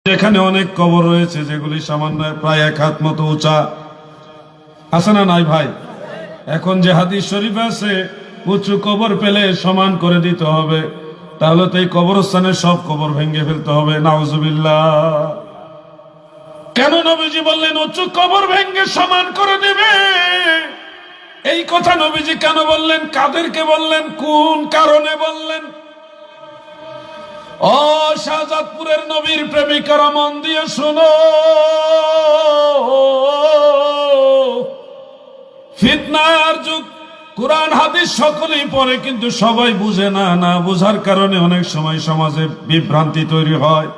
এখানে অনেক কবর রয়েছে যেগুলি সামান্য প্রায় 1 হাত মতো উঁচা, আছে না নাই ভাই? এখন যে হাদিস শরীফ আছে উঁচু কবর পেলে সমান করে দিতে হবে, তাহলে তো এই কবরস্থানের সব কবর ভেঙে ফেলতে হবে। নাউজুবিল্লাহ। কেন নবীজি বললেন উঁচু কবর ভেঙে সমান করে দেবে? এই কথা নবীজি কেন বললেন? কাদেরকে বললেন? কোন কারণে বললেন? ও শাহজাদপুরের নবীর প্রেমিকারা, মন দিয়ে শোনো। ফিতনার যুগ, কুরআন হাদিস সকলেই পড়ে কিন্তু সবাই বুঝে না। না বুঝার কারণে অনেক সময় সমাজে বিভ্রান্তি তৈরি হয়।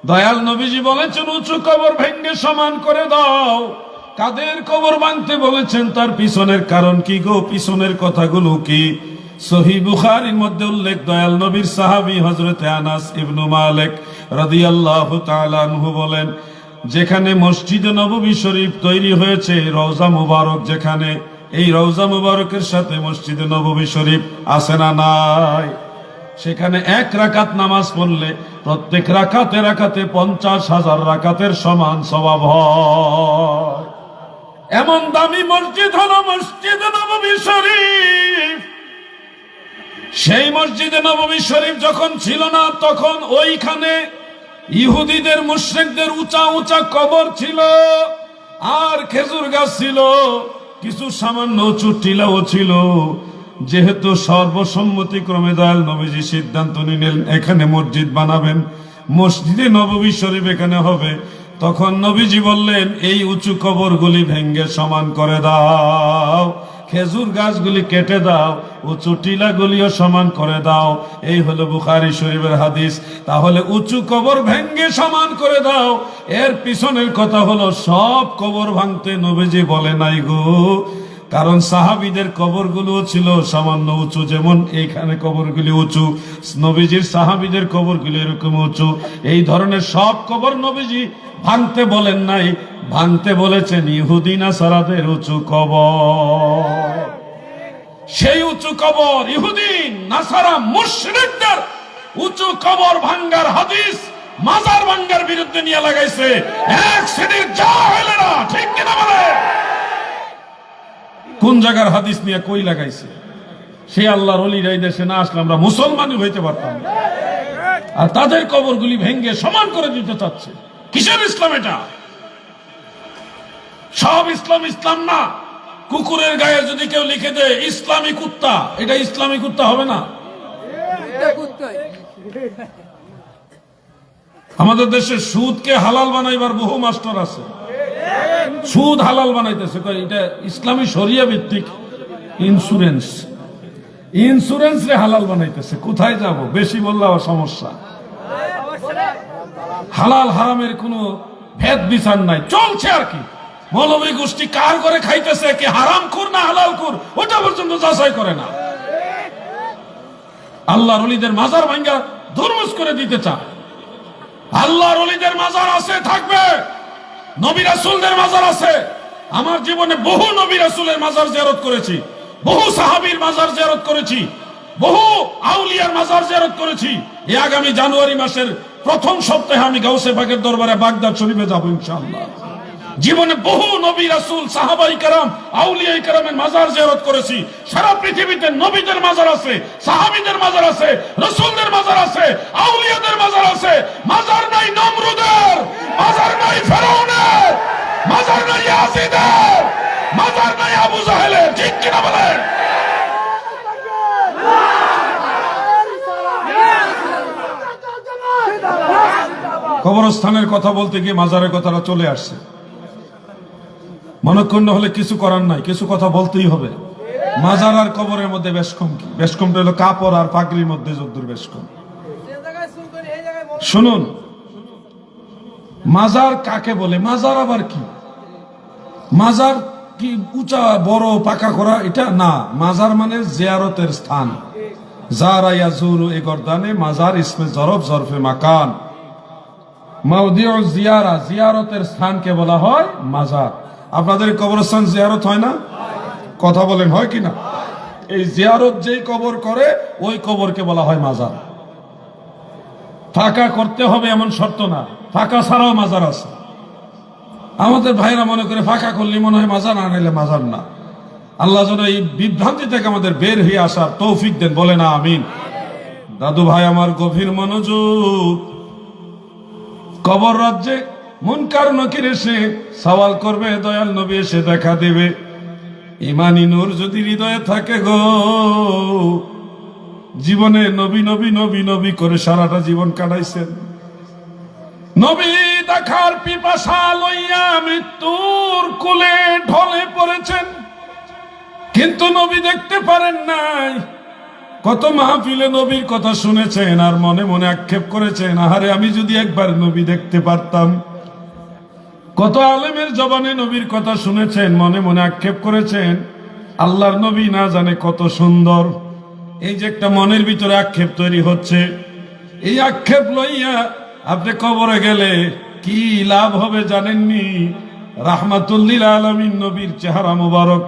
দয়াল নবীজি বলেছেন উঁচু কবর ভেঙে সমান করে দাও। কাদের কবর ভাঙতে বলেছেন? তার পিছনের কারণ কি গো? পিছনের কথাগুলো কি? সহিহ বুখারীর মধ্যে উল্লেখ, দয়াল নবীর সাহাবী হযরত আনাস ইবনে মালিক রাদিয়াল্লাহু তাআলা আনহু বলেন, যেখানে মসজিদে নববী শরীফ তৈরি হয়েছে, রওজা মুবারক যেখানে, এই রওজা মুবারকের সাথে মসজিদে নববী শরীফ আছে না নাই? সেখানে 1 রাকাত নামাজ পড়লে প্রত্যেক রাকাতে রাকাতে 50,000 রাকাতের সমান সওয়াব হয়। এমন দামি মসজিদ হলো মসজিদে নববী শরীফ। সেই মসজিদে নববী শরীফ যখন ছিল না, তখন ওইখানে ইহুদিদের মুশরিকদের উঁচা উঁচা কবর ছিল, আর খেজুর গাছ ছিল, কিছু সামান্য উঁচু টিলাও ছিল। যেহেতু সর্বসম্মতিক্রমে দয়াল নবীজি সিদ্ধান্ত নিলেন এখানে মসজিদ বানাবেন, মসজিদে নববী শরীফ এখানে হবে, তখন নবীজি বললেন এই উঁচু কবরগুলি ভেঙ্গে সমান করে দাও, খেজুর গাছগুলি কেটে দাও, উঁচু টিলাগুলিও সমান করে দাও। এই হলো বুখারী শরীফের হাদিস। তাহলে উঁচু কবর ভেঙ্গে সমান করে দাও, এর পিছনের কথা হলো সব কবর ভাঙতে নবীজি বলে নাই গো। কারণ সাহাবীদের কবরগুলো ছিল সামান্য উঁচু, যেমন এইখানে কবরগুলি উঁচু, নবীজির সাহাবীদের কবরগুলি এরকম উঁচু। এই ধরনের সব কবর নবীজি ভাঙতে বলেন নাই, ভাঙতে বলেছেন ইহুদি নাসারাদের উঁচু কবর। সেই উঁচু কবর ইহুদি নাসারা মুশরিকদের উঁচু কবর ভাঙ্গার হাদিস মাজার ভাঙ্গার বিরুদ্ধে নিয়ে লাগাইছে এক শ্রেণীর জাহেলেরা। ঠিক কিনা বলে? কোন জায়গার হাদিস নিয়ে কই লাগাইছে? সে আল্লাহর ওলিরা এই দেশে না আসলে আমরা মুসলমানই হইতে পারতাম না। আর তাদের কবরগুলি ভেঙ্গে সমান করে দিতে চাচ্ছে। কিসের ইসলাম এটা? সব ইসলাম ইসলাম না। কুকুরের গায়ে যদি কেউ লিখে দেয় ইসলামী কুত্তা, এটা ইসলামী কুত্তা হবে না? আমাদের দেশে সুদকে হালাল বানাইবার বহু মাস্টার আছে, সুদ হালাল বানাইতেছে, এটা ইসলামী শরিয়া ভিত্তিক ইন্স্যুরেন্স, ইন্স্যুরেন্স রে হালাল বানাইতেছে। কোথায় যাব? বেশি বললে সমস্যা। হালাল হারামের কোনো ভেদ বিচার নাই, চলছে আর কি। মৌলবী গোষ্ঠী কার করে খাইতেছে, কি হারাম খুর না হালাল খুর, ওটা পর্যন্ত যাচাই করে না। আল্লাহর ওলিদের মাজার ভাঙ্গা ধর্মস করে দিতে চায়। আল্লাহর ওলিদের মাজার আছে, থাকবে। নবী রাসূলদের মাজার আছে। আমার জীবনে বহু নবী রাসূলের মাজার জিয়ারত করেছি, বহু সাহাবীর মাজার জিয়ারত করেছি, বহু আউলিয়ার মাজার জিয়ারত করেছি। এই আগামী জানুয়ারি মাসের প্রথম সপ্তাহে আমি গাউসে পাকের দরবারে বাগদাদ শরীফে যাব ইনশাআল্লাহ। জীবনে বহু নবী রাসূল, সাহাবায়ে কেরাম, আউলিয়ায়ে কেরামের মাজার জিয়ারত করেছি। সারা পৃথিবীতে নবীদের মাজার আছে, সাহাবীদের মাজার আছে, রাসূলদের মাজার আছে, আউলিয়াদের মাজার আছে। মাজার নাই নমরুদের, মাজার নাই ফেরাউনের, মাজার নাই ইয়াজিদের, মাজার নাই আবু জাহেলের। ঠিক কিনা বলেন? কবরস্থানের কথা বলতে গিয়ে মাজারের কথাটা চলে আসছে। মনক্ষুণ্ণ হলে কিছু করার নাই, কিছু কথা বলতেই হবে। মাজার আর কবরের মধ্যে বেশ কম কি? বেশ কমটা হলো কাপড় আর পাগড়ির মধ্যে যদ্দূর বেশ কম। শুনুন, মাজার কাকে বলে? মাজার আবার কি? মাজার কি উঁচা বড় পাকা করা? এটা না। মাজার মানে জিয়ারতের স্থান। যারা ইয়াজুরু এ গর্দানে মাজার ইসমে জরফ জরফে মাকান। মাউদিউ জিয়ারা, জিয়ারতের স্থানকে বলা হয় মাজার। আপনাদের কবরস্থান জিয়ারত হয় না? কথা বলেন, হয় কিনা? এই জিয়ারত যেই কবর করে ওই কবরকে বলা হয় মাজার। ফাঁকা করতে হবে এমন শর্ত না, ফাঁকা ছাড়াও মাজার আছে। আমাদের ভাইরা মনে করে ফাঁকা করলে মনে হয় মাজার, না নিলে মাজার না। আল্লাহ যেন এই বিভ্রান্তি থেকে আমাদের বের হয়ে আসার তৌফিক দেন, বলে না আমিন। দাদু ভাই আমার গভীর মনোযোগ। কবর রাজ্যে মুনকার নকির এসে সওয়াল করবে, দয়াল নবী এসে দেখা দেবে। ইমানি নূর যদি হৃদয়ে থাকে গো, জীবনে নবী নবী নবী নবী করে সারাটা জীবন কাটাইছেন। নবী দেখার পিপাসা লইয়া মৃত্যুর কোলে ঢলে পড়েছেন, কিন্তু নবী দেখতে পারেন নাই। কত মাহফিলে নবীর কথা শুনেছেন আর মনে মনে আক্ষেপ করেছেন, আহারে আমি যদি একবার নবী দেখতে পারতাম। কত আলেমের জবানে নবীর কথা শুনেছেন, মনে মনে আক্ষেপ করেছেন, আল্লাহর নবী না জানে কত সুন্দর। এই যে একটা মনের ভিতরে আক্ষেপ তৈরি হচ্ছে, এই আক্ষেপ লইয়া আপনি কবরে গেলে কি লাভ হবে জানেননি? রাহমাতুল্লিল আলামিন নবীর চেহারা মুবারক,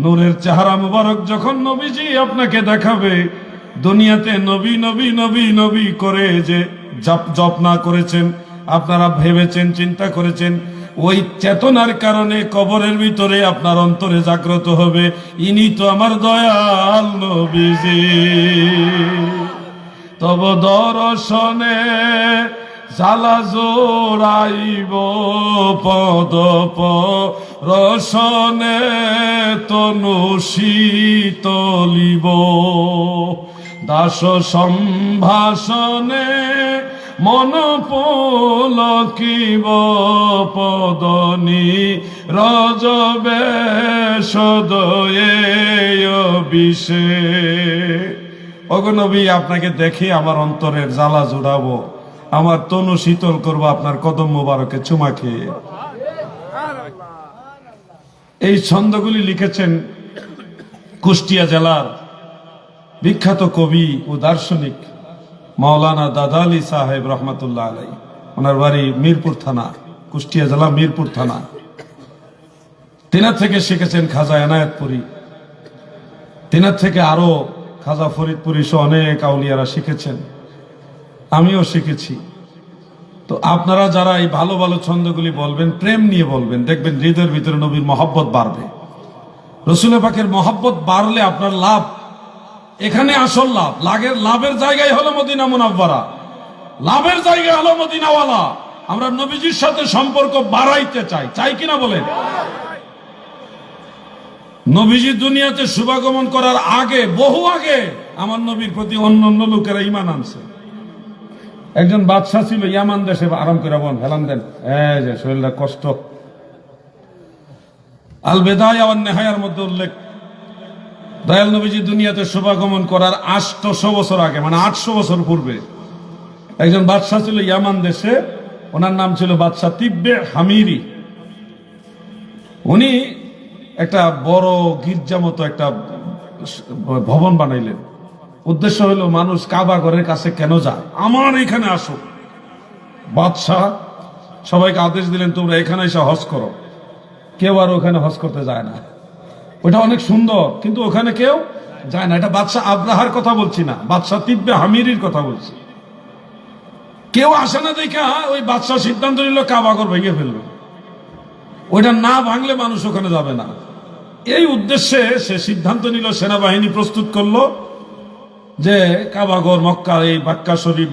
নূরের চেহারা মুবারক যখন নবীজি আপনাকে দেখাবে, দুনিয়াতে নবী নবী নবী নবী করে যে জপ না করেছেন, আপনারা ভেবেছেন, চিন্তা করেছেন, ওই চেতনার কারণে কবরের ভিতরে আপনার অন্তরে জাগ্রত হবে, ইনি তো আমার দয়াল নবীজি। তব দর্শনে জালা জোড়াইব পদ রসনে তনু শীতলিব, দাস সম্ভাষণে মন পুলকিব, পদনি রজবে সদয়ে বিষে। ওগো নবী, আপনাকে দেখে আমার অন্তরের জ্বালা জুড়াবো, আমার তনু শীতল করবো আপনার কদম মোবারকে চুমা খেয়ে। এই ছন্দগুলি লিখেছেন কুষ্টিয়া জেলার বিখ্যাত কবি ও দার্শনিক মাওলানা দাদালি সাহেব রহমাতুল্লাহ আলাই। ওনার বাড়ি মিরপুর থানা, কুষ্টিয়া জেলা মিরপুর থানা। তিনার থেকে শিখেছেন খাজা এনায়েতপুরী, তিনার থেকে আরো খাজা ফরিদপুরী সহ অনেক আউলিয়ারা শিখেছেন, আমিও শিখেছি। তো আপনারা যারা এই ভালো ভালো ছন্দগুলি বলবেন, প্রেম নিয়ে বলবেন, দেখবেন হৃদয়ের ভিতরে নবীর মহব্বত বাড়বে। রসুল পাকের মহব্বত বাড়লে আপনার লাভ, এখানে আসল লাভ। লাভের জায়গায় হলো মদিনা মুনাওয়ারা, লাভের জায়গায় হলো মদিনাওয়ালা। আমরা নবীজির সাথে সম্পর্ক বাড়াইতে চাই, চাই কিনা বলেন? নবীজি দুনিয়াতে শুভাগমন করার আগে, বহু আগে, আমার নবীর প্রতি অন্য অন্য লোকেরা ঈমান আনছে। একজন বাদশাহ ছিল ইয়ামান দেশে, আরাম করে বল হেলান দেন, এই যে শরীরটা কষ্ট। আল বেদায়া ওয়ান নেহায়ার মধ্যে উল্লেখ, দয়াল নবীজি দুনিয়াতে শুভাগমন করার 800 বছর আগে, মানে 800 বছর পূর্বে, একজন বাদশাহ ছিল ইয়ামান দেশে, ওনার নাম ছিল বাদশাহ তিব্বে হামিরি। উনি একটা বড় গির্জা মতো একটা ভবন বানাইলেন। উদ্দেশ্য হলো মানুষ কাবা ঘরের কাছে কেন যায়, আমার এখানে আসো। বাদশাহ সবাইকে আদেশ দিলেন, তোমরা এখানে এসে হজ করো। কেউ আর ওখানে হজ করতে যায় না। ওটা অনেক সুন্দর, কিন্তু ওখানে কেউ যায় না। এটা বাদশাহ আব্রাহার কথা বলছি না, বাদশাহ তিব্বে হামিরির কথা বলছি। কেউ আসে না দেখা ওই বাদশাহ সিদ্ধান্ত নিল কাবা ঘর ভেঙে ফেলবে। ওইটা না ভাঙলে মানুষ ওখানে যাবে না। এই উদ্দেশ্যে সে সিদ্ধান্ত নিল, সেনাবাহিনী প্রস্তুত করলো যে কাবাঘর, মক্কা, এই বাক্কা শরীফ,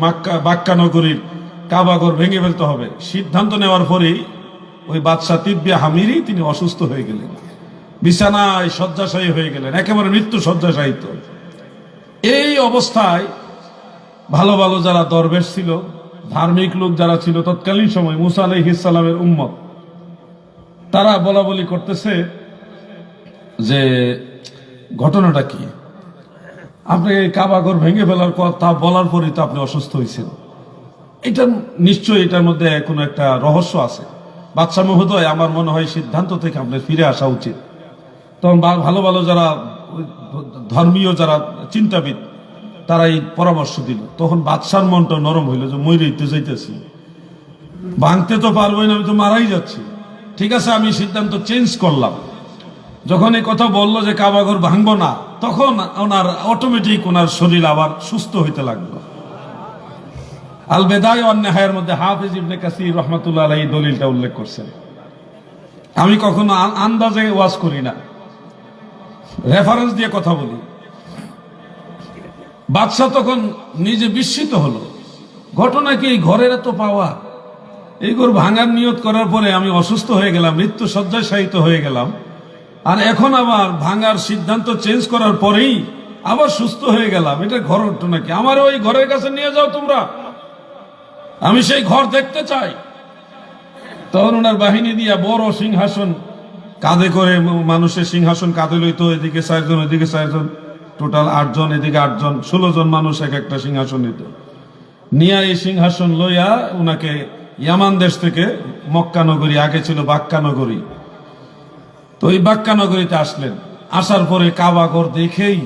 বাক্কা নগরীর কাবাঘর ভেঙে ফেলতে হবে। সিদ্ধান্ত নেওয়ার পরেই ওই বাদশাহ তিব্বে হামিরি তিনি অসুস্থ হয়ে গেলেন, বিছানায় শয্যাশায়ী হয়ে গেলেন, একেবারে মৃত্যু শয্যাশায়িত। এই অবস্থায় ভালো ভালো যারা দরবেশ ছিল, ধার্মিক লোক যারা ছিল তৎকালীন সময়, মুসা আলাইহিস সালামের উম্মত, তারা বলা বলি করতেছে যে ঘটনাটা কি? আপনি এই কাবাঘর ভেঙে ফেলার কথা বলার পরই তো আপনি অসুস্থ হয়েছেন, এটা নিশ্চয়ই এটার মধ্যে কোনো একটা রহস্য আছে। বাদশাহ মহোদয়, আমার মনে হয় সিদ্ধান্ত থেকে আপনার ফিরে আসা উচিত। তখন ভালো ভালো যারা ধর্মীয় যারা চিন্তাবিদ, তারা এই পরামর্শ দিল। তখন বাদশার মনটা নরম হইল যে মইরেইতে যাইতেছি, ভাঙতে তো পারবোই না, আমি তো মারাই যাচ্ছি। ঠিক আছে, আমি সিদ্ধান্ত চেঞ্জ করলাম। যখন এই কথা বললো যে কাবাঘর ভাঙবো না, তখন ওনার অটোমেটিক ওনার শরীর আবার সুস্থ হইতে লাগলো। আল বেদায় ওয়ান নেহায়ের মধ্যে হাফিজ ইবনে কাসির রহমাতুল্লাহ আলাইহি এই দলিলটা উল্লেখ করছেন। আমি কখনো আন্দাজে ওয়াজ করি না, রেফারেন্স দিয়ে কথা বলি। বাদশাহ তখন নিজে বিস্মিত হলো, ঘটনা কি এই ঘরের এত পাওয়া, এই ঘর ভাঙার নিয়ত করার পরে আমি অসুস্থ হয়ে গেলাম, মৃত্যু শয্যায় শায়িত হয়ে গেলাম, আর এখন আবার ভাঙার সিদ্ধান্ত চেঞ্জ করার পরেই আবার সুস্থ হয়ে গেলাম, এটা ঘর ঘটনা কি? আমার ওই ঘরের কাছে নিয়ে যাও তোমরা, আমি সেই ঘর দেখতে চাই। তখন ওনার বাহিনী দিয়া বড় সিংহাসন কাঁধে করে, মানুষের সিংহাসন কাঁধে লইতো, এদিকে 4 জন এদিকে 4 জন, টোটাল 8 জন, এদিকে 8 জন, 16 জন মানুষ এক একটা সিংহাসন নিত। নিয়া এই সিংহাসন লইয়া উনাকে ইয়ামান দেশ থেকে মক্কা নগরী, আগে ছিল বাক্কা নগরী, তো এই বাক্কা নগরীতে আসলেন। আসার পরে কাবা ঘর দেখেই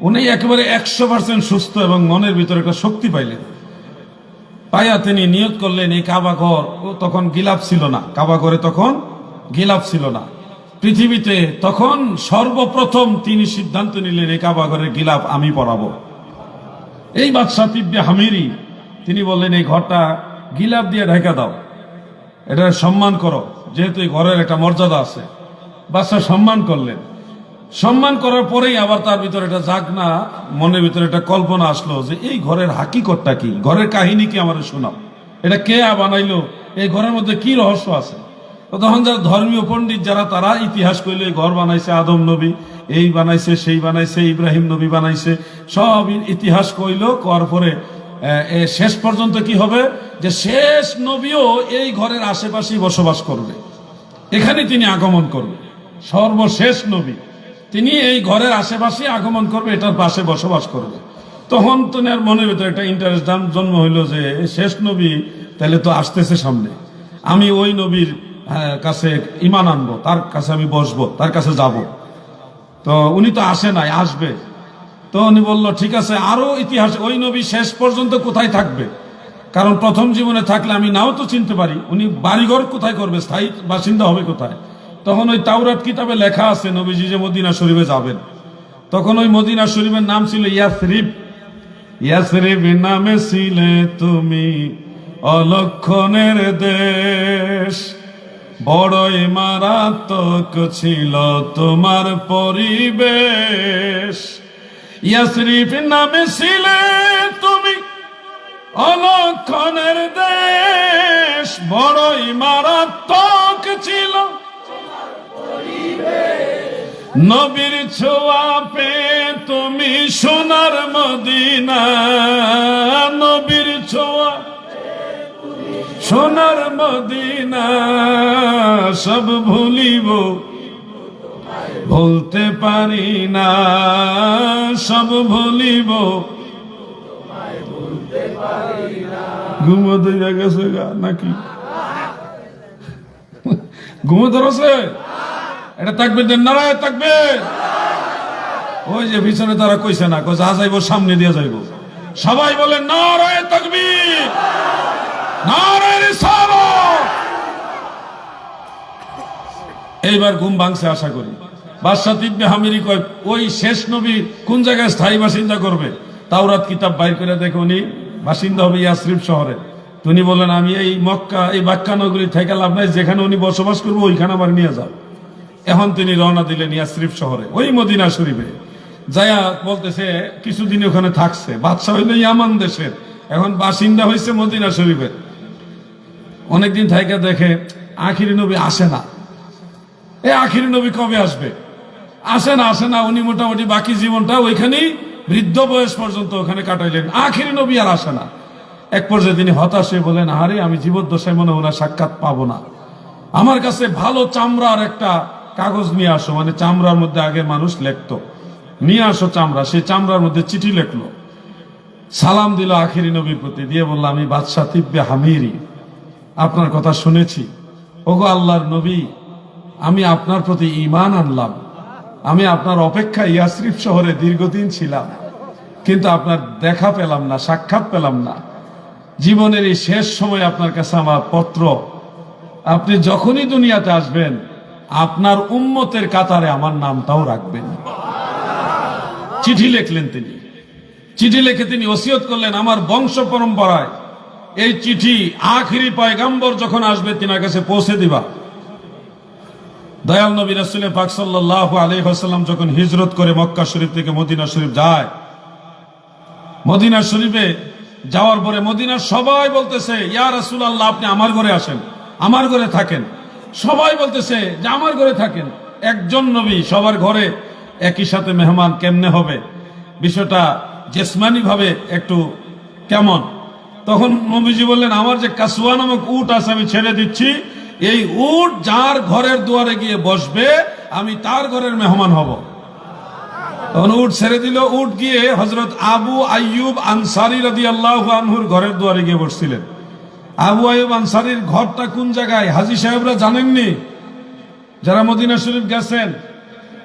উনি একেবারে 100% সুস্থ এবং মনের ভিতরে একটা শক্তি পাইলেন। পাইয়া তিনি নিয়ত করলেন এই কাবা ঘর, তখন গিলাফ ছিল না, কাবা ঘরে তখন গিলাফ ছিল না পৃথিবীতে, তখন সর্বপ্রথম তিনি সিদ্ধান্ত নিলেন এই কাবা ঘরের গিলাফ আমি পরাবো। এই বাদশাহ তিব্বে হামিরি তিনি বললেন এই ঘরটা গিলাফ দিয়ে ঢেকে দাও, এটা সম্মান করো, যেহেতু এই ঘরের একটা মর্যাদা আছে। বাদশাহ সম্মান করলেন। সম্মান করার পরেই আবার তার ভিতরে একটা জাগনা, মনের ভিতরে একটা কল্পনা আসলো যে এই ঘরের হাকিকতটা কি, ঘরের কাহিনী কি আমার শোনাও, এটা কে বানাইলো, এই ঘরের মধ্যে কি রহস্য আছে। তখন যারা ধর্মীয় পণ্ডিত যারা, তারা ইতিহাস কইলো এই ঘর বানাইছে আদম নবী, এই বানাইছে সেই বানাইছে, ইব্রাহিম নবী বানাইছে, সব ইতিহাস কইলো। করার পরে শেষ পর্যন্ত কি হবে যে শেষ নবীও এই ঘরের আশেপাশেই বসবাস করবে, এখানে তিনি আগমন করবে, সর্বশেষ নবী তিনি এই ঘরের আশেপাশে আগমন করবে, এটার পাশে বসবাস করবে। তখন তোমার মনের ভিতরে একটা ইন্টারেস্ট জন্ম হইলো যে শেষ নবী তাহলে তো আসতেছে সামনে, আমি ওই নবীর কাছে ঈমান আনবো, তার কাছে আমি বসবো, তার কাছে যাব। তো উনি তো আসে নাই, আসবে। তো উনি বললো ঠিক আছে, আরো ইতিহাস, ওই নবী শেষ পর্যন্ত কোথায় থাকবে, কারণ প্রথম জীবনে থাকলে আমি নাও তো চিনতে পারি, উনি বাড়িঘর কোথায় করবে, স্থায়ী বাসিন্দা হবে কোথায়। তখন ওই তাওরাত কিতাবে লেখা আছে নবীজি যে মদিনা শরীফে যাবেন, তখন ওই মদিনা শরীফের নাম ছিল ইয়াসরিব। ইয়াসরিব নামে ছিলে তুমি অলক্ষণের দেশ, বড়ই মারাত্মক ছিল তোমার পরিবেশ। ইয়াসরিব নামে ছিলে তুমি অলক্ষণের দেশ, বড়ই মারাত্মক ছিল নবীর ছোঁয়া পে তুমি সোনার মদিনা, নবীর ছোঁয়া সোনার মদিনা, সব ভুলিব ভুলতে পারি না, সব ভুলিব ঘুমো দিয়ে গেছে গা নাকি, ঘুমো ধরছে, এটা থাকবে নারায় থাকবে। ওই যে পিছনে তারা কইছে না, যা যাইব সামনে দিয়ে যাইব, সবাই বলে নারায় তাকবীর, নারায় রিসালাত। এইবার ঘুম ভাঙছে আশা করি। বাদশাহ তিব্বে হামিরি কয় ওই শেষ নবী কোন জায়গায় স্থায়ী বাসিন্দা করবে, তাওরাত কিতাব বাইর করে দেখে উনি বাসিন্দা হবে ইয়াসরিব শহরে। তিনি বলেন আমি এই মক্কা, এই বাক্কা নগরী থেকে লাভ নাই, যেখানে উনি বসবাস করবো ওইখানে আমার নিয়ে যাও। এখন তিনি রওনা দিলেন ইয়াসরিব শহরে, ওই মদিনা শরীফে যায়া বলতেছে কিছুদিন ওখানে থাকছে। বাদশাহ হইল ইয়ামান দেশের, এখন বাসিন্দা হয়েছে মদিনা শরীফের। অনেকদিন থাইকা দেখে আখিরি নবী আসে না, এই আখিরি নবী কবে আসবে, আসে না। উনি মোটামুটি বাকি জীবনটা ওইখানেই বৃদ্ধ বয়স পর্যন্ত ওখানে কাটাইলেন, আখিরি নবী আর আসে না। এক পর্যায়ে তিনি হতাশ হয়ে বলেন আরে আমি জীবদ্দশায় মনে ওনার সাক্ষাৎ পাবো না, আমার কাছে ভালো চামড়ার একটা কাগজ নিয়ে আসো, মানে চামড়ার মধ্যে আগে মানুষ লিখতো, নিয়ে আসো চামড়া। সেই চামড়ার মধ্যে চিঠি লিখলো, সালাম দিল আখিরি নবীর প্রতি, দিয়ে বললাম আমি বাদশাহ তিব্বে হামিরি, আপনার কথা শুনেছি, ওগো আল্লাহর নবী, আমি আপনার প্রতি ঈমান আনলাম, আমি আপনার অপেক্ষায় ইয়াসরিব শহরে দীর্ঘদিন ছিলাম, কিন্তু আপনার দেখা পেলাম না, সাক্ষাৎ পেলাম না। জীবনের এই শেষ সময় আপনার কাছে আমার পত্র, আপনি যখনই দুনিয়াতে আসবেন আপনার উম্মতের কাতারে আমার নামটাও রাখবেন। চিঠি লিখলেন তিনি। চিঠি লিখে তিনি ওসিয়ত করলেন, আমার বংশ পরম্পরায় এই চিঠি আখিরি পয়গম্বর যখন আসবে তিনার কাছে পৌঁছে দিবা। দয়াল নবী রাসূল পাক সাল্লাল্লাহু আলাইহি ওয়াসাল্লাম যখন হিজরত করে মক্কা শরীফ থেকে মদিনা শরীফ যায়, মদিনা শরীফে যাওয়ার পরে মদিনার সবাই বলতেছে, ইয়া রাসূলুল্লাহ, আপনি আমার ঘরে আসেন, আমার ঘরে থাকেন। সবাই বলতেছে যে আমার ঘরে থাকেন। একজন নবী সবার ঘরে একই সাথে মেহমান কেমনে হবে? বিষয়টা জিসমানি ভাবে একটু কেমন। তখন নবীজি বললেন, আমার যে কাসওয়া নামক উট আছে আমি ছেড়ে দিচ্ছি, এই উট যার ঘরের দুয়ারে গিয়ে বসবে আমি তার ঘরের মেহমান হব। তখন উট ছেড়ে দিল। উট গিয়ে হযরত আবু আইয়ুব আনসারী রাদিয়াল্লাহু আনহুর ঘরের দুয়ারে গিয়ে বসছিলেন। আবু আইয়ুব আনসারীর ঘরটা কোন জায়গায় হাজী সাহেবরা জানেননি? যারা মদিনা শরীফ গেছেন,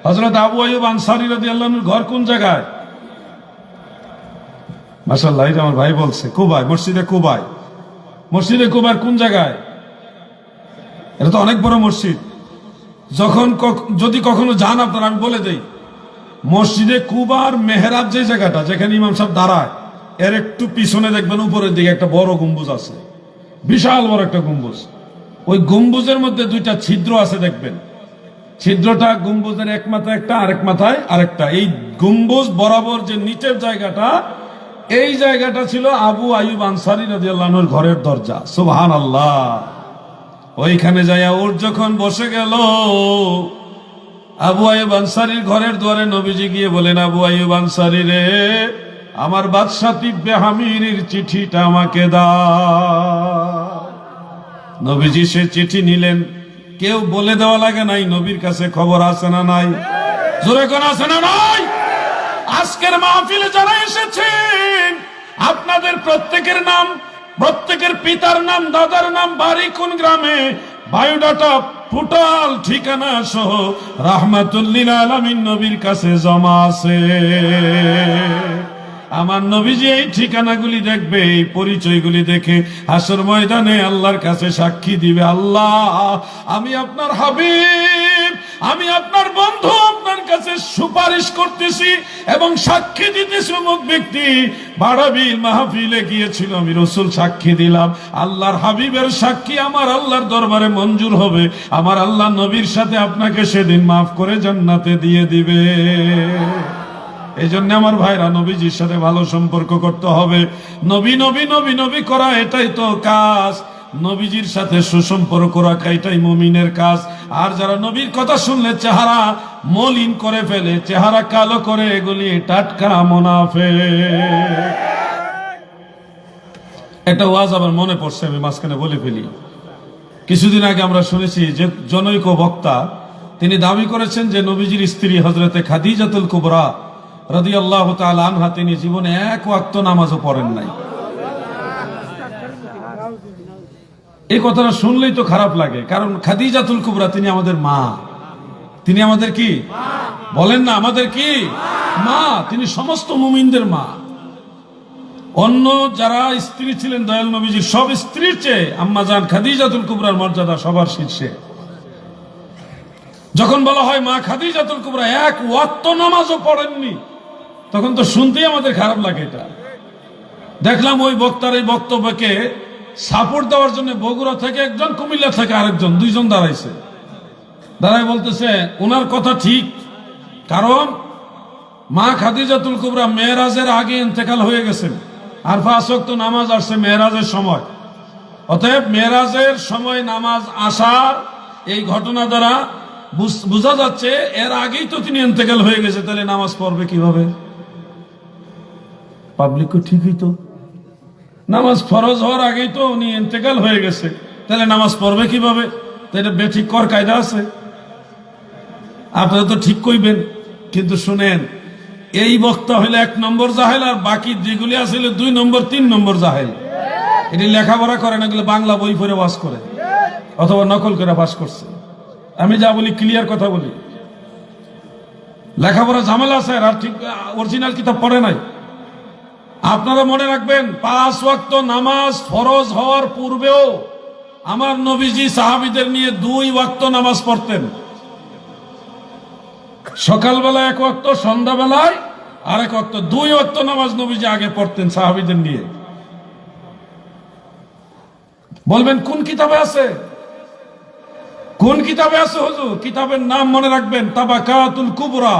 হযরত আবু আইয়ুব আনসারী রাদিয়াল্লাহু আনহুর ঘর কোন জায়গায়? মাশাআল্লাহ, এটা আমার ভাই বলছে কুবায়, মসজিদে কুবায়। মসজিদে কুবার কোন জায়গায়? এটা তো অনেক বড় মসজিদ। যখন যদি কখনো যান আপনারা, আমি বলে দেই, মসজিদে কুবার মেহরাব যে জায়গাটা যেখানে ইমাম সাহেব দাঁড়ায়, এর একটু পিছনে দেখবেন উপরের দিকে একটা বড় গম্বুজ আছে, বিশাল বড় একটা গম্বুজ। ওই গম্বুজের মধ্যে দুইটা ছিদ্র আছে দেখবেন। ছিদ্রটা গম্বুজের এক মাথায় একটা, আরেক মাথায় আরেকটা। এই গম্বুজ বরাবর যে নিচের জায়গাটা, এই জায়গাটা ছিল আবু আইয়ুব আনসারী রাদিয়াল্লাহু আনহুর ঘরের দরজা। সুবহানাল্লাহ। ওইখানে যাইয়া ওর যখন বসে গেল, আবু আইয়ুব আনসারীর ঘরের দুয়ারে নবীজি গিয়ে বলেন, আবু আইয়ুব আনসারী রে, আমার বাদশা তিব্বে হামিরের চিঠিটা আমাকে দাও। নবীজি সে চিঠি নিলেন। কেউ বলে দেওয়া লাগে নাই, নবীর কাছে খবর আছে না নাই? জোরে কোন আছে না নাই? আজকের মাহফিলে যারা এসেছেন, আপনাদের প্রত্যেকের নাম, প্রত্যেকের পিতার নাম, দাদার নাম, বাড়ি কোন গ্রামে, বায়োডাটা, টোটাল ঠিকানা সহ রাহমাতুল লিল আলামিন নবীর কাছে জমা আছে। আমার নবীজি এই ঠিকানাগুলি দেখবে, এই পরিচয়গুলি দেখে হাসর ময়দানে আল্লাহর কাছে সাক্ষী দিবে, আল্লাহ আমি আপনার হাবিব, আমি আপনার বন্ধু, আপনার কাছে সুপারিশ করতেছি এবং সাক্ষী দিতেছি অমুক ব্যক্তি বাড়াবিল মাহফিলে গিয়েছিল, আমি রাসূল সাক্ষী দিলাম। আল্লাহর হাবিবের সাক্ষী আমার আল্লাহর দরবারে মঞ্জুর হবে। আমার আল্লাহ নবীর সাথে আপনাকে সেদিন মাফ করে জান্নাতে দিয়ে দিবে। এই জন্য আমার ভাইরা, নবীজির সাথে ভালো সম্পর্ক করতে হবে। নবী নবী নবী নবী করা এটাই তো কাজ। নবীজির সাথে সুসম্পর্ক রাখা এটাই মুমিনের কাজ। আর যারা নবীর কথা শুনলে চেহারা মলিন করে ফেলে, চেহারা কালো করে, এগুলি টাটকা মুনাফিক। একটা ওয়াজ আমার মনে পড়ছে, আমি মাঝখানে বলে ফেলি। কিছুদিন আগে আমরা শুনেছি যে জনৈক বক্তা তিনি দাবি করেছেন যে নবীজির স্ত্রী হযরতে খাদিজাতুল কুবরা রাদিয়াল্লাহু তাআলা আনহা তিনি জীবনে এক ওয়াক্ত নামাজও পড়েন নাই। এই কথাটা শুনলেই তো খারাপ লাগে, কারণ খাদিজাতুল কুবরা তিনি আমাদের মা। তিনি আমাদের কি বলেন না? আমাদের কি মা। তিনি সমস্ত মুমিনদের মা। অন্য যারা স্ত্রী ছিলেন দয়াল নবীজির, সব স্ত্রীর চেয়ে আম্মা জান খাদিজাতুল কুবরার মর্যাদা সবার শীর্ষে। যখন বলা হয় মা খাদিজাতুল কুবরা এক ওয়াক্ত নামাজও পড়েননি, তখন তো শুনতেই আমাদের খারাপ লাগে। এটা দেখলাম ওই বক্তার এই বক্তব্যকে সাপোর্ট দেওয়ার জন্য বগুড়া থেকে একজন, কুমিল্লা থেকে আরেকজন, দুইজন দাঁড়াইছে। দাঁড়াই বলতেছে ওনার কথা ঠিক, কারণ মা খাদিজাতুল কুবরা মেরাজের আগে ইন্তেকাল হয়ে গেছেন, আর 5 ওয়াক্ত নামাজ আসছে মেরাজের সময়। অতএব মেরাজের সময় নামাজ আসার এই ঘটনা দ্বারা বোঝা যাচ্ছে এর আগেই তো তিনি ইন্তেকাল হয়ে গেছে, তাহলে নামাজ পড়বে কিভাবে? পাবলিক ঠিকই তো, নামাজ ফরজ হওয়ার আগেই তো উনি ইন্তেকাল হয়ে গেছে, তাহলে নামাজ পড়বে কিভাবে? এটা বেঠিক কর কায়দা আছে। আপনারা তো ঠিক কইবেন, কিন্তু শুনেন, এই বক্তা হইলে 1 নম্বর জাহেল, আর বাকি যেগুলি আছে 2 নম্বর 3 নম্বর জাহেল। এটি লেখাপড়া করে না, এগুলো বাংলা বই পড়ে বাস করে অথবা নকল করে বাস করছে। আমি যা বলি ক্লিয়ার কথা বলি। লেখাপড়া ঝামেলা আছে, আর ঠিক অরিজিনাল কিতাব পড়ে নাই। আপনারা মনে রাখবেন, 5 ওয়াক্ত নামাজ ফরজ হওয়ার পূর্বেও আমার নবীজি সাহাবীদের নিয়ে 2 ওয়াক্ত নামাজ পড়তেন। সকালবেলা 1 ওয়াক্ত, সন্ধ্যাবেলায় আরেক ওয়াক্ত 2 ওয়াক্ত নামাজ নবীজি আগে পড়তেন সাহাবীদের নিয়ে। বলবেন কোন কিতাবে আছে? কোন কিতাবে আছে হুজুর? কিতাবের নাম মনে রাখবেন, তাবাকাতুল কুবরা,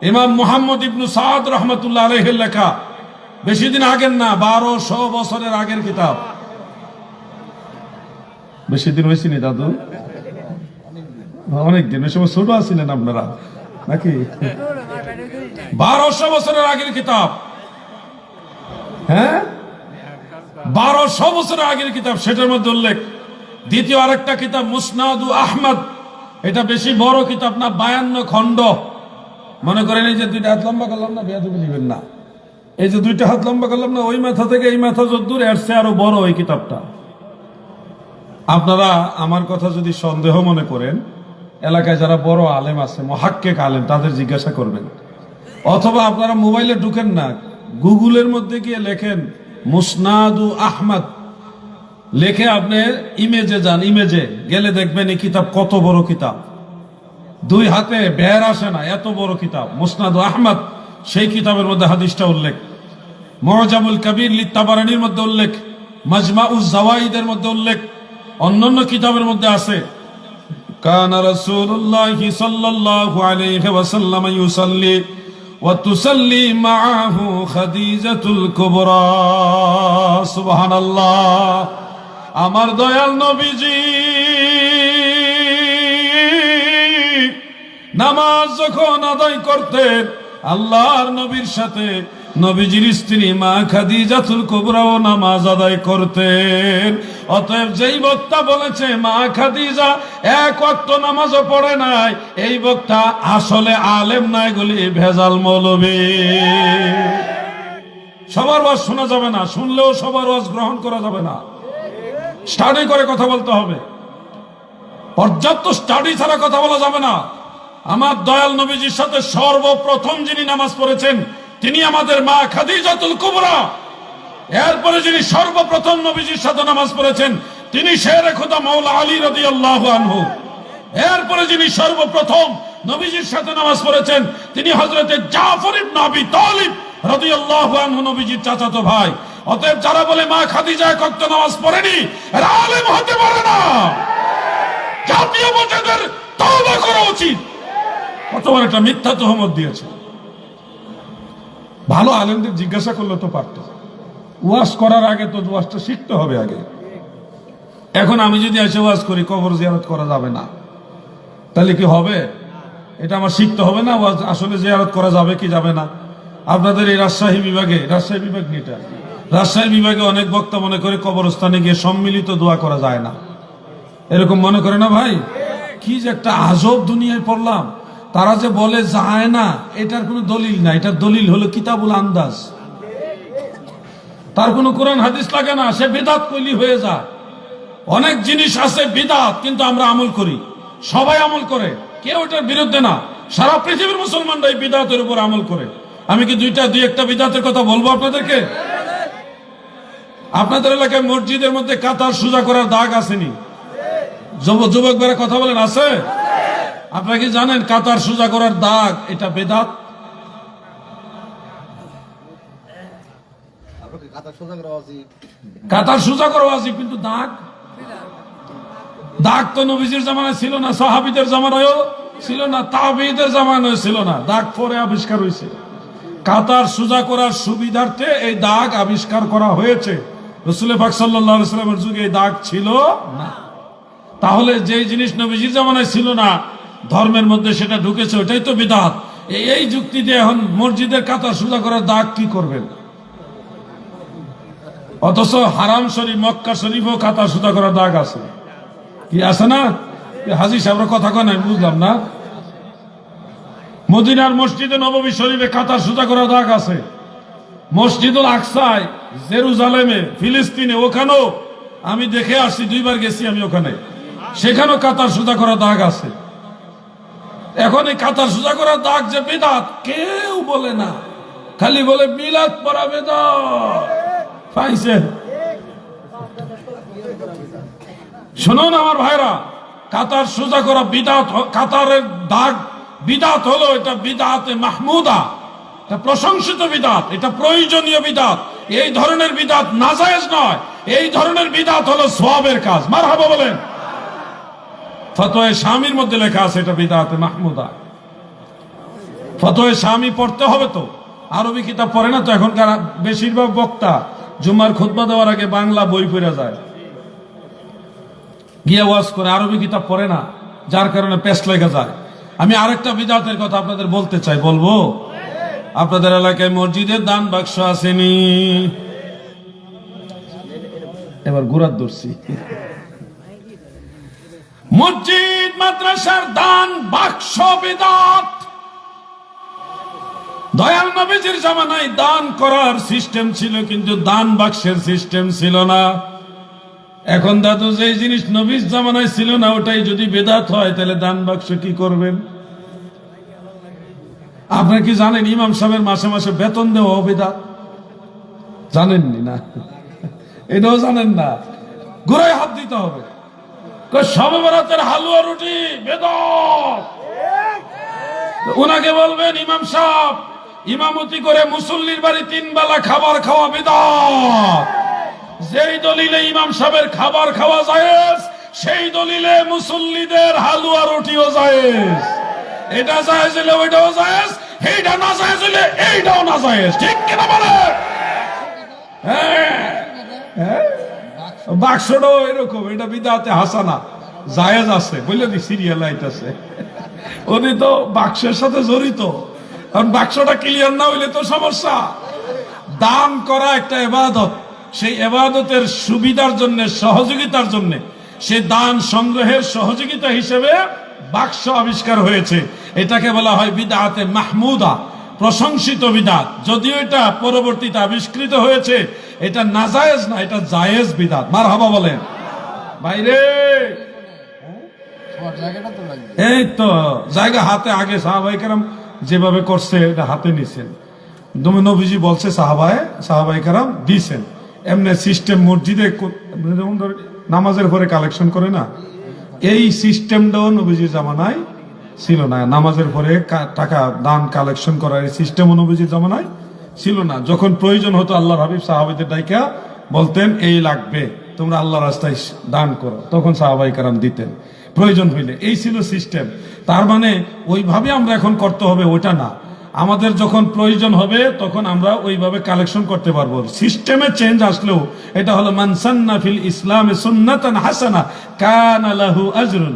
ইমাম মুহাম্মদ ইবনে সাদ রাহমাতুল্লাহ আলাইহির লেখা। বেশি দিন আগের না, 1200 বছরের আগের কিতাব। বেশি দিন হয়েছে নি দাদু? অনেক দিন। ওই সময় ছোট আছিলেন আপনারা নাকি? 1200 বছরের আগের কিতাব। হ্যাঁ, 1200 বছরের আগের কিতাব। সেটার মধ্যে উল্লেখ। দ্বিতীয় আরেকটা কিতাব মুসনাদু আহমদ, এটা বেশি বড় কিতাব না, 52 খণ্ড। মনে করেন এই যে 2টা হাত লম্বা করলাম না, বেয়াদবি নেবেন না, এই যে 2টা হাত লম্বা করলাম না, ওই মাথা থেকে এই মাথা যদ্দূর, এর চেয়ে আরো বড় ওই কিতাবটা। আপনারা আমার কথা যদি সন্দেহ মনে করেন, এলাকায় যারা বড় আলেম আছে, মুহাক্কিক আলেম, তাদের জিজ্ঞাসা করবেন। অথবা আপনারা মোবাইলে ঢুকেন না, গুগলের মধ্যে গিয়ে লেখেন মুসনাদু আহমদ, লেখে আপনি ইমেজে যান, ইমেজে গেলে দেখবেন এই কিতাব কত বড় কিতাব। 2 হাতে বের আসে না, এত বড় কিতাব মুসনাদু আহমদ। সেই কিতাবের মধ্যে হাদিসটা উল্লেখ, মুআজামুল কবির লিতাবারানির মধ্যে উল্লেখ, মাজমাউজ জাওয়াইদের মধ্যে উল্লেখ, অন্যান্য কিতাবের মধ্যে আছে। কানা রাসূলুল্লাহ সাল্লাল্লাহু আলাইহি ওয়াসাল্লাম ইউসাল্লি ওয়া তুসাল্লি মাআহু খাদিজাতুল কুবরা। সুবহানাল্লাহ। আমার দয়াল নবীজি নামাজ যখন আদায় করতেন, আল্লাহর নবীর সাথে নবীজির স্ত্রী মা খাদিজাতুল কুবরাও নামাজ আদায় করতেন। অতএব যেই বক্তা বলেছে মা খাদিজা 1 ওয়াক্ত নামাজও পড়ে নাই, এই বক্তা আসলে আলেম নাই, গুলি ভেজাল মৌলবী। সবার ওয়াজ শোনা যাবে না, শুনলেও সবার ওয়াজ গ্রহণ করা যাবে না। স্টাডি করে কথা বলতে হবে, পর্যাপ্ত স্টাডি ছাড়া কথা বলা যাবে না। আমার দয়াল নবীজির সাথে সর্বপ্রথম যিনি নামাজ পড়েছেন তিনি আমাদের মা খাদিজাতুল কুবরা। এরপরে যিনি সর্বপ্রথম নবীজির সাথে নামাজ পড়েছেন তিনি শেরে খোদা মাওলা আলী রাদিয়াল্লাহু আনহু। এরপরে যিনি সর্বপ্রথম নবীজির সাথে নামাজ পড়েছেন তিনি হযরতে জাফর ইবনে আবি তালিব রাদিয়াল্লাহু আনহু, নবীজির চাচাতো ভাই। অতএব যারা বলে মা খাদিজা 1 ওয়াক্ত নামাজ পড়েনি, এরা আলেম হতে পারে না। জাতীয় পর্যায়ের তওবা করা উচিত। কতবার একটা মিথ্যা তহমত দিয়েছে। ভালো আলেমদের জিজ্ঞাসা করলে তো পারত। ওয়াজ করার আগে তো ওয়াজটা শিখতে হবে আগে। এখন আমি যদি এসে ওয়াজ করি কবর জিয়ারত করা যাবে না, তাহলে কি হবে? এটা আমার শিখতে হবে না ওয়াজ আসলে জিয়ারত করা যাবে কি যাবে না। আপনাদের এই রাজশাহী বিভাগে, রাজশাহী বিভাগ নিটা, রাজশাহী বিভাগে অনেক বক্তা মনে করে কবরস্থানে গিয়ে সম্মিলিত দোয়া করা যায় না, এরকম মনে করে না ভাই? কি যে একটা আজব দুনিয়ায় পড়লাম। তারা যে বলে যায় না, এটার কোনো দলিল না। এটার দলিল হলো কিতাবুল আন্দাজ। তার কোনো কোরআন হাদিস লাগে না, সে বিদআত কইলি হয়ে যায়। অনেক জিনিস আছে বিদআত, কিন্তু আমরা আমল করি, সবাই আমল করে, কেউ এটার বিরুদ্ধে না। সারা পৃথিবীর মুসলমানরা এই বিদআতের উপর আমল করে। আমি কি 2-1টা বিদআতের কথা বলবো আপনাদেরকে? আপনাদের এলাকায় মসজিদের মধ্যে কাতার সোজা করার দাগ আসেনি? যুবক বেড়া কথা বলেন, আছে? আপনারা কি জানেন কাতার সোজা করার দাগ এটা বেদাত? কাতার সোজা করা ওয়াজিব, কিন্তু দাগ তো নবীজির জামানায় ছিল না, সাহাবীদের জামানায়ও ছিল না, তাবেঈদের জামানায় ছিল না। দাগ পরে আবিষ্কার হয়েছে। কাতার সোজা করার সুবিধার্থে এই দাগ আবিষ্কার করা হয়েছে। রাসূল পাক সাল্লাল্লাহু আলাইহি ওয়াসাল্লামের যুগে এই দাগ ছিল না। তাহলে যেই জিনিস নবীজির জামানায় ছিল না, ধর্মের মধ্যে সেটা ঢুকেছে, ওটাই তো বিদআত। এই যুক্তি দিয়ে এখন মসজিদের কাতার সোজা করার দাগ কি করবেন? অথচ হারাম শরীফ মক্কা শরীফও কাতার সোজা করার দাগ আছে, কি আছে না? হাজী সাহেবের কথা কয় না, বুঝলাম না। মদিনার মসজিদে নববী শরীফে কাতার সোজা করার দাগ আছে। মসজিদুল আকসায় জেরুজালেমে ফিলিস্তিনে, ওখানেও আমি দেখে আসছি, 2 বার গেছি আমি ওখানে, সেখানেও কাতার সোজা করার দাগ আছে। এখন এই কাতার সোজা করার দাগ যে বিদআত কেউ বলে না, খালি বলে মিলাদ পড়া বিদআত। পাইছে? শুনুন আমার ভাইরা, কাতার সোজা করা বিদআত, কাতারের দাগ বিদআত হলো এটা বিদআতে মাহমুদা। এটা প্রশংসিত বিদাত, এটা প্রয়োজনীয় বিদাত। এই ধরনের বিদাত নাজায়েজ নয়, এই ধরনের বিদাত হলো সওয়াবের কাজ। মারহাবা বলেন। ফতোয়া শামির মধ্যে লেখা আছে এটা বিদাতে মাহমুদা। ফতোয়া শামি পড়তে হবে তো, আরবি কিতাব পড়ে না তো। এখনকার বেশিরভাগ বক্তা জুম্মার খুতবা দেওয়ার আগে বাংলা বই পড়ে যায়, গিয়ে ওয়াজ করে, আরবি কিতাব পড়ে না, যার কারণে পেস্ট লেগে যায়। আমি আরেকটা বিদাতের কথা আপনাদের বলতে চাই, বলবো। আপনাদের এলাকায় মসজিদের দান বাক্স আসেনি? এবার ঘুরার ধরছি। মসজিদ মাদ্রাসার দান বাক্স বিদাত। দয়াল নবীজির জামানায় দান করার সিস্টেম ছিল, কিন্তু দান বাক্সের সিস্টেম ছিল না। এখন দাদু যে জিনিস নবীর জামানায় ছিল না, ওটাই যদি বেদাত হয়, তাহলে দান বাক্স কি করবেন? আপনারা কি জানেন ইমাম সাহেবের মাসে মাসে বেতন দেওয়া বেদাত? জানেননি না? এটাও জানেন না? গোড়ায় হাত দিতে হবে। শবে বরাতের হালুয়া রুটি বেদাত। ওনাকে বলবেন, ইমাম সাহেব ইমামতি করে মুসল্লির বাড়ি 3 বেলা খাবার খাওয়া বিদাত। যেই দলিলে ইমাম সাহেবের খাবার খাওয়া জায়েজ, সেই দলিলে মুসল্লিদের হালুয়া রুটিও জায়েজ। এটা জায়েজ হলে ওইটাও জায়েজ, এইটা না জায়েজ হলে এইটাও না জায়েজ। ঠিক কিনা বলেন? বাক্সটাও এরকম, এটা বিদাতে হাসানা জায়েজ আছে বলে দি সিরিয়াল আইতাছে। উনি তো বাক্সের সাথে জড়িত, কারণ বাক্সটা ক্লিয়ার না হইলে তো সমস্যা। দান করা একটা ইবাদত, সেই ইবাদতের সুবিধার জন্য, সহযোগিতার জন্য, সে দান সংগ্রহের সহযোগিতা হিসেবে বাক্স আবিষ্কার হয়েছে। এটাকে বলা হয় বিদআতে মাহমুদা, প্রশংসিত বিদআত। যদিও এটা পরবর্তীতে আবিষ্কৃত হয়েছে, এটা নাজায়েজ না, এটা জায়েজ বিদআত। মারহাবা বলেন। বাইরে এই তো জায়গা হাতে, আগে সাহাবায়ে কেরাম যেভাবে করছে এটা হাতে নিছেন। নবীজি বলছে সাহাবায়ে কেরাম দিছেন। এমনি সিস্টেম মসজিদে যেমন নামাজের পরে কালেকশন করে না, এই সিস্টেমটাও নবীজির জামানায় ছিল না। নামাজের পরে টাকা দান কালেকশন করার এই সিস্টেমও নবীজির জামানায় ছিল না। যখন প্রয়োজন হতো আল্লাহর হাবিব সাহাবাদের ডাইকা বলতেন, এই লাগবে, তোমরা আল্লাহর রাস্তায় দান করো, তখন সাহাবায়ে কেরাম দিতেন প্রয়োজন হইলে। এই ছিল সিস্টেম। তার মানে ওইভাবে আমরা এখন করতে হবে ওইটা না। আমাদের যখন প্রয়োজন হবে তখন আমরা ওইভাবে কালেকশন করতে পারবো। সিস্টেমে চেঞ্জ আসলেও এটা হলো মান সান্না ফিল ইসলামে সুন্নাতান হাসানা কানা লাহু আজরুন।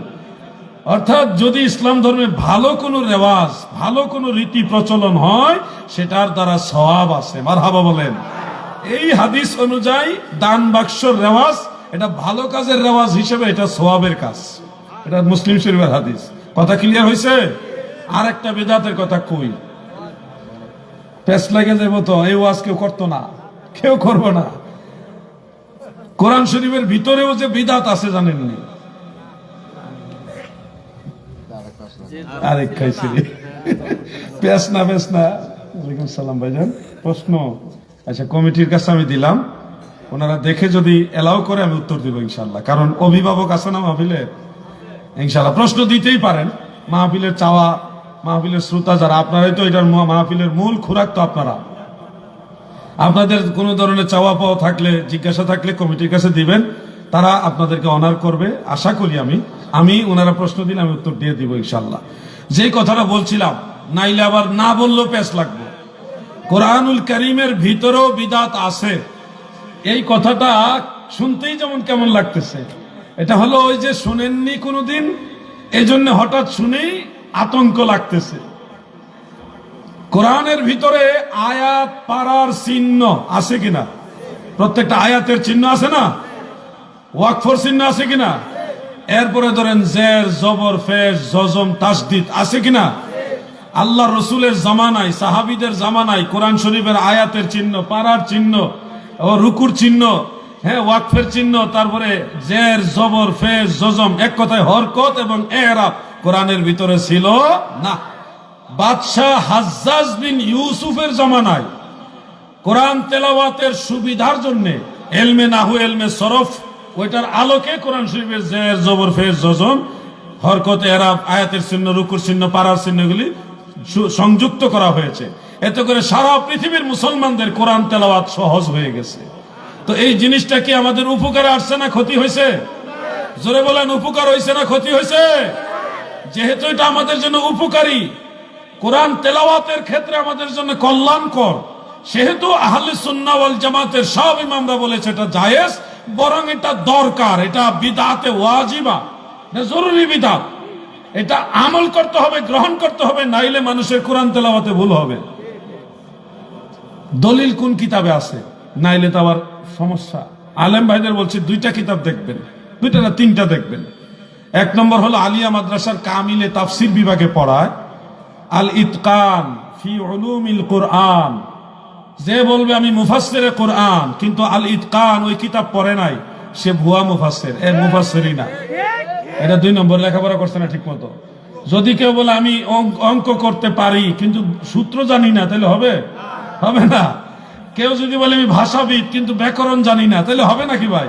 অর্থাৎ যদি ইসলাম ধর্মে ভালো কোনো রেওয়াজ, ভালো কোনো রীতি প্রচলন হয়, সেটার দ্বারা সওয়াব আছে। মারহাবা বলেন। এই হাদিস অনুযায়ী দান বাক্সর রেওয়াজ, এটা ভালো কাজের রেওয়াজ হিসেবে এটা সওয়াবের কাজ। এটা মুসলিম শরীফের হাদিস। কথা ক্লিয়ার হয়েছে? আর একটা বিদআতের কথা কই, পেস লাগে যাবো তো, এই ওয়াজ কেউ করতো না, কেউ করবো না। কোরআন শরীফের ভিতরেও যে বিদআত আছে জানেননি? আরেক খাইছি পেস না। ওয়ালাইকুম সালাম ভাইজান। প্রশ্ন আচ্ছা কমিটির কাছে আমি দিলাম, ওনারা দেখে যদি এলাও করে আমি উত্তর দিব ইনশাল্লাহ। কারণ অভিভাবক আছে না মাহফিলে, ইনশাল্লাহ প্রশ্ন দিতেই পারেন। মাহফিলের চাওয়া, মাহফিলের শ্রোতা যারা, আপনারাই তো এটার মাহফিলের মূল খোরাক তো আপনারা। আপনাদের কোনো ধরনের চাওয়া পাওয়া থাকলে, জিজ্ঞাসা থাকলে কমিটির কাছে দিবেন, তারা আপনাদেরকে অনার করবে আশা করি। আমি ওনারা প্রশ্ন দিলে আমি উত্তর দিয়ে দিব ইনশাল্লাহ। যে কথাটা বলছিলাম, নাইলে আবার না বললেও পেশ লাগবে। কোরআনুল কারীমের ভিতরেও বিদআত আছে, এই কথাটা শুনতেই যেমন কেমন লাগতেছে। এটা হলো ওই যে শুনেননি কোনোদিন, এই জন্য হঠাৎ শুনেই আতঙ্ক লাগতেছে। কোরআনের ভিতরে আয়াত পারার চিহ্ন আছে কিনা? প্রত্যেকটা আয়াতের চিহ্ন আছে না? ওয়াকফর চিহ্ন আছে কিনা? এরপরে ধরেন জের, জবর, ফেশ, জজম, তাসদিদ আছে কিনা? আল্লাহ রসুলের জামানায়, সাহাবীদের জামানায় কোরআন শরীফের আয়াতের চিহ্ন, পারার চিহ্ন ও রুকুর চিহ্ন, হ্যাঁ ওয়াকফের চিহ্ন, তারপরে জের, জবর, ফেশ, জজম, এক কথায় হরকত এবং এরাব কোরআনের ভিতরে ছিল না। বাদশাহ হাজ্জাজ বিন ইউসুফের জামানায় কোরআন তেলাওয়াতের সুবিধার জন্য এলমে নাহু, এলমে সরফ, ওইটার আলোকে কোরআন শরীফের জের, জবর, ফেশ, জজম, হরকত, এরাব, আয়াতের চিহ্ন, রুকুর চিহ্ন, পারার চিহ্নগুলি সংযুক্ত করা হয়েছে। এতে করে সারা পৃথিবীর মুসলমানদের কোরআন তেলাওয়াত সহজ হয়ে গেছে। তো এই জিনিসটা কি আমাদের উপকারে আসছে না ক্ষতি হয়েছে? জোরে বলেন, উপকার হয়েছে না ক্ষতি হয়েছে? যেহেতু এটা আমাদের জন্য উপকারী, কোরআন তেলাওয়াতের ক্ষেত্রে আমাদের জন্য কল্যাণকর, সেহেতু আহলে সুন্নাহ ওয়াল জামাতের সব ইমামরা বলেছে এটা জায়েজ, বরং এটা দরকার, এটা বিদআতে ওয়াজিবা, এটা জরুরি বিদআত, এটা আমল করতে হবে, গ্রহণ করতে হবে, নাইলে মানুষের কোরআন তেলাওয়াতে ভুল হবে। দলিল কোন কিতাবে আছে, নাইলে তো আবার সমস্যা। আলেম ভাইদের বলছি দুইটা কিতাব দেখবেন, দুইটা না তিনটা দেখবেন। এক নম্বর হলো আলিয়া মাদ্রাসার কামিলে তাফসির বিভাগে পড়ায় আল ইতকান ফি উলুমিল কোরআন। যে বলবে আমি মুফাসসিরে কোরআন কিন্তু আল ইতকান ওই কিতাব পড়ে নাই, সে ভুয়া মুফাসসির, এর মুফাসসিরই না। এটা 2 নম্বর, লেখাপড়া করছে না ঠিক মতো। যদি কেউ বলে আমি অঙ্ক করতে পারি কিন্তু সূত্র জানি না, তাহলে হবে? হবে না। কেউ যদি বলে আমি ভাষাবিদ কিন্তু ব্যাকরণ জানি না, তাহলে হবে নাকি ভাই?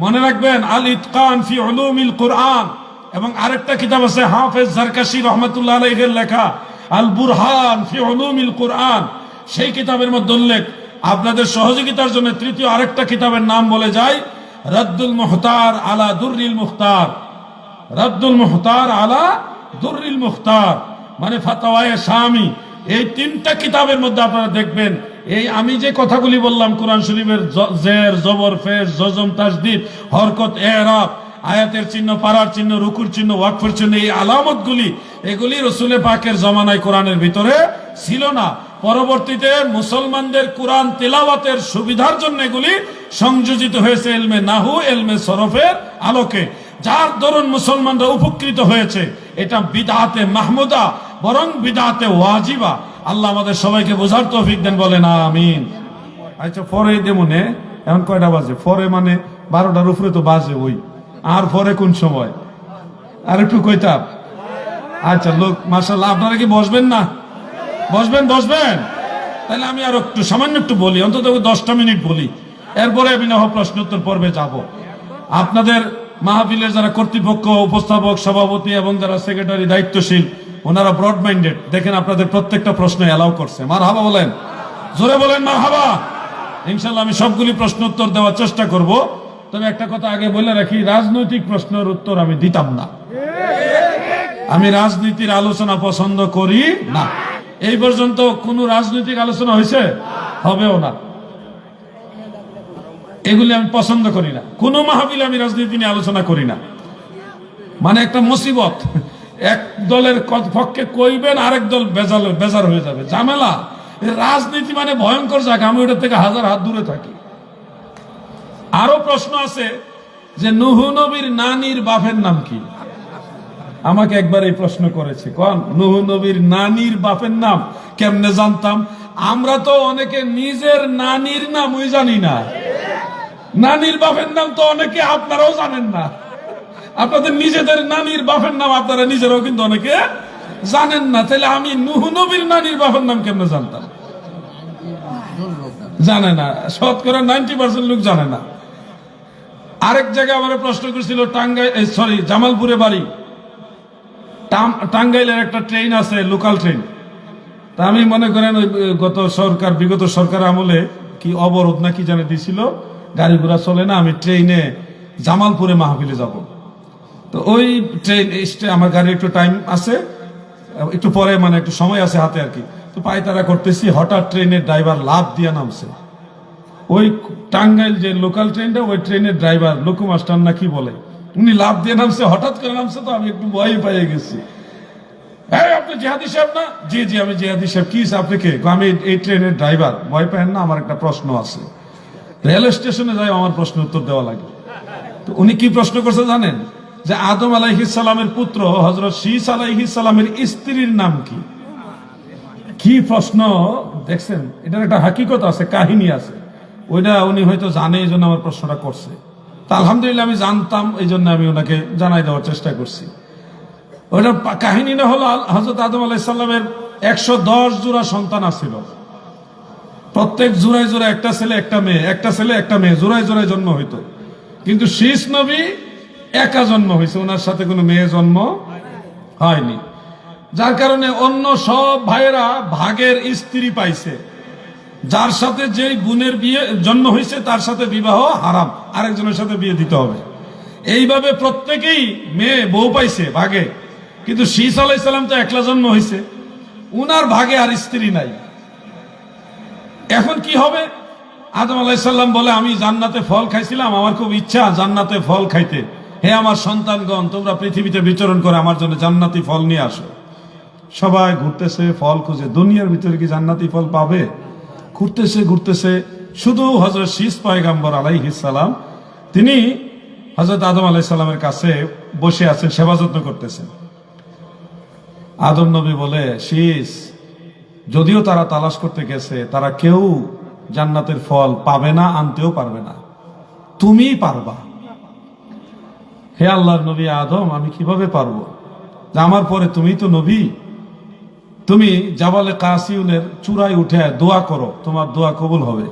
মনে রাখবেন আল ইতকান ফি উলুমিল কোরআন। এবং আরেকটা কিতাব আছে হাফেজ জারকাশি রহমাতুল্লাহ আলাইহির লেখা আল বুরহান ফি উলুমিল কোরআন। সেই কিতাবের মধ্যে উল্লেখ, আপনাদের সহযোগিতার জন্য তৃতীয় আরেকটা কিতাবের নাম বলে যায় রাদ্দুল মুখতার আলা দুররিল মুখতার। রাদ্দুল মুখতার আলা দুররিল মুখতার মানে ফাতাওয়ায়ে শামি। এই 3টা কিতাবের মধ্যে আপনারা দেখবেন এই আমি যে কথাগুলি বললাম, কোরআন শরীফের জের, জবর, ফেজ, জজম, তাসদীদ, হরকত, এরাব, আয়াতের চিহ্ন, পারার চিহ্ন, রুকুর চিহ্ন, ওয়াকফের চিহ্ন, এই আলামতগুলি এগুলি রাসূল পাকের জামানায় কোরআনের ভিতরে ছিল না। পরবর্তীতে মুসলমানদের কোরআন তেলাওয়াতের সুবিধার জন্য এগুলি সংযোজিত হয়েছে ইলমে নাহু, ইলমে সরফের আলোকে, যার দরুন মুসলমানরা উপকৃত হয়েছে। এটা বিদআতে মাহমুদা বরং বিদআতে ওয়াজিবা। আল্লাহ আমাদের সবাইকে বোঝার তৌফিক দেন, বলেন আমিন। আচ্ছা, পরে দেমনে এখন কয়টা বাজে? পরে মানে 12টার উপরে তো বাজে ওই, আর পরে কোন সময়? আর একটু কইতাম। আচ্ছা লোক মাশাআল্লাহ, আপনারা কি বসবেন না? বসবেন বসবেন। তাহলে আমি আর একটু সামান্য একটু বলি, অন্তত 10টা মিনিট বলি, এরপরে আমি না প্রশ্ন উত্তর পর্বে যাব। আপনাদের মাহফিলের যারা কর্তৃপক্ষ, উপস্থাপক, সভাপতি এবং যারা সেক্রেটারি দায়িত্বশীল, ওনারা ব্রড মাইন্ডেড, দেখেন আপনাদের প্রত্যেকটা প্রশ্ন এলাও করছে। মারহাবা বলেন, জোরে বলেন মারহাবা। ইনশাআল্লাহ আমি সবগুলি প্রশ্ন উত্তর দেওয়ার চেষ্টা করব। তবে একটা কথা আগে বলে রাখি, রাজনৈতিক প্রশ্নের উত্তর আমি দিতাম না। আমি রাজনীতির আলোচনা পছন্দ করি না। এই পর্যন্ত কোন রাজনৈতিক আলোচনা হয়েছে? হবেও না। এগুলি আমি পছন্দ করি না। কোন মাহফিলে আমি রাজনীতি নিয়ে আলোচনা করি না। মানে একটা মুসিবত, এক দলের পক্ষে কইবেন, আরেক দল বেজার হয়ে যাবে, ঝামেলা। রাজনীতি মানে ভয়ঙ্কর জায়গা, আমি ওটা থেকে হাজার হাত দূরে থাকি। আরো প্রশ্ন আছে যে নূহ নবীর নানির বাপের নাম কি? আমাকে একবার এই প্রশ্ন করেছে, কোন নূহ নবীর নানির বাপের নাম কেমনে জানতাম? আমরা তো অনেকে নিজের নানির নামই জানি না, নানির বাপের নাম তো অনেকে আপনারাও জানেন না। আপনাদের নিজেদের নানির বাপের নাম আপনারা নিজেরাও কিন্তু অনেকে জানেন না। তাহলে আমি নূহ নবীর নানির বাপের নাম কেমনে জানতাম? জানে না, শতকরা 90% লোক জানে না। আরেক জায়গায় আমার প্রশ্ন করেছিল, জামালপুরে বাড়ি, টাঙ্গাইলের একটা ট্রেন আছে, লোকাল ট্রেন। তা আমি মনে করেন ওই বিগত সরকার আমলে কি অবরোধ না কি জানে দিছিল, গাড়ি ঘোড়া চলে না, আমি ট্রেনে জামালপুরে মাহফিলে যাব। তো ওই ট্রেন আমার গাড়ি একটু টাইম আছে, একটু পরে মানে একটু সময় আছে হাতে আর কি। তো পায়তারা করতেছি, হঠাৎ ট্রেনের ড্রাইভার লাফ দিয়া নামছে। ওই টাঙ্গাইল যে লোকাল ট্রেনটা, ওই ট্রেনের ড্রাইভার লোকোমাস্টার না কি বলে, উনি লাফ দিয়ে নামছে, হঠাৎ করে নামছে। তো আমি একটু ভয় পেয়ে গেছি। হ্যাঁ, আপনি জিহাদি সাহেব না? জি জি আমি জিহাদি সাহেব। কি আপনি কে? আমি এই ট্রেনের ড্রাইভার। ভয় পেন না, আমার একটা প্রশ্ন আছে। রেল স্টেশনে যাই আমার প্রশ্ন উত্তর দেওয়া লাগে। তো উনি কি প্রশ্ন করছে জানেন? যে আদম আলাইহিস সালামের পুত্র হযরত শীস আলাইহিস সালামের স্ত্রীর নাম কি? কি প্রশ্ন দেখছেন? এটার একটা হাকিকত আছে, কাহিনী আছে। ওইটা উনি হয়তো জানে, এই জন্য আমার প্রশ্নটা করছে। তা আলহামদুলিল্লাহ আমি জানতাম, এই জন্য আমি ওনাকে জানাই দেওয়ার চেষ্টা করছি। ওইটা কাহিনীটা হলো হযরত আদম আলাইহিস সালামের 110 জোড়া সন্তান আছিল। প্রত্যেক জোড়ায় জোড়ায় একটা ছেলে একটা মেয়ে, একটা ছেলে একটা মেয়ে, জোড়ায় জোড়ায় জন্ম হইতো। কিন্তু শীস নবী একা জন্ম হয়েছে, ওনার সাথে কোনো মেয়ে জন্ম হয়নি। যার কারণে অন্য সব ভাইয়েরা ভাগের স্ত্রী পাইছে, যার সাথে যেই বোনের বিয়ে জন্ম হয়েছে তার সাথে বিবাহ হারাম, আরেকজনের সাথে বিয়ে দিতে হবে। এইভাবে প্রত্যেকেই মেয়ে বউ পাইছে ভাগে, কিন্তু শীস আলাইসাল্লাম তো একলা জন্ম হয়েছে, উনার ভাগে আর স্ত্রী নাই। এখন কি হবে? আদম আলাইসাল্লাম বলে, আমি জান্নাতে ফল খাইছিলাম, আমার খুব ইচ্ছা জান্নাতে ফল খাইতে। হে আমার সন্তানগণ, তোমরা পৃথিবীতে বিচরণ করে আমার জন্য জান্নাতি ফল নিয়ে আসো। সবাই ঘুরতেছে ফল খুঁজে, দুনিয়ার ভিতরে কি জান্নাতি ফল পাবে? ঘুরতেছে ঘুরতেছে, শুধু হযরত শীস পয়গম্বর আলাইহিস সালাম তিনি হযরত আদম আলাইহিস সালামের কাছে বসে আছেন, সেবা যত্ন করতেছেন। আদম নবী বলে, শীস, যদিও তারা তালাশ করতে গেছে, তারা কেউ জান্নাতের ফল পাবে না, আনতেও পারবে না, তুমিই পারবা। হে আল্লাহর নবী আদম, আমি কিভাবে পারবো? যে আমার পরে তুমি তো নবী, তুমি জাবালে কাসিউনের চূড়ায় উঠে দোয়া করো, তোমার দোয়া কবুল হবে,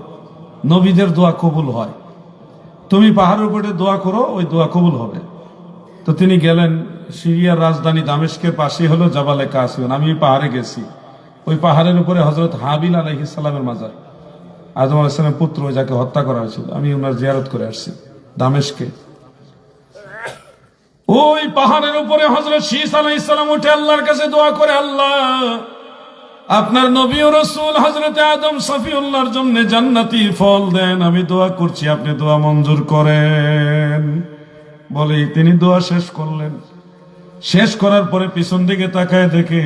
নবীদের দোয়া কবুল হয়। তুমি পাহাড়ের উপরে দোয়া করো, ওই দোয়া কবুল হবে। তো তিনি গেলেন, সিরিয়ার রাজধানী দামেস্কের পাশে হলো জাবালে কাসিউন। আমি পাহাড়ে গেছি, ওই পাহাড়ের উপরে হযরত হাবিল আলাইহিস সালামের মাজার, আদম আলাইহিস সালামের পুত্র, যাকে হত্যা করা হয়েছিল। আমি ওনার জিয়ারত করে আসছি দামেস্কে। ওই পাহাড়ের উপরে হযরত শীস আলাইহিস সালাম উঠে আল্লাহর কাছে দোয়া করে, আল্লাহ, আপনার নবী ও রাসূল হযরত আদম সফিউল্লাহর জন্য জান্নাতি ফল দেন, আমি দোয়া করছি, আপনি দোয়া মঞ্জুর করেন। বলে তিনি দোয়া শেষ করলেন। শেষ করার পরে পিছন দিকে তাকায় দেখে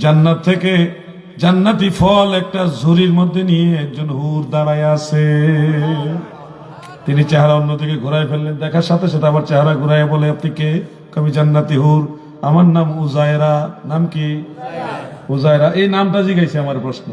জান্নাত থেকে জান্নাতি ফল একটা ঝুড়ির মধ্যে নিয়ে একজন হুর দাঁড়ায় আছে। তিনি চেহারা অন্যদিকে ঘুরাই ফেললেন, দেখার সাথে সাথে আবার চেহারা ঘুরাই বলে, আপনি কে? আমি জান্নাতি হুর, আমার নাম উজায়রা। নাম কি? উজায়রা। এই নামটা জিজ্ঞাসা আমার প্রশ্ন।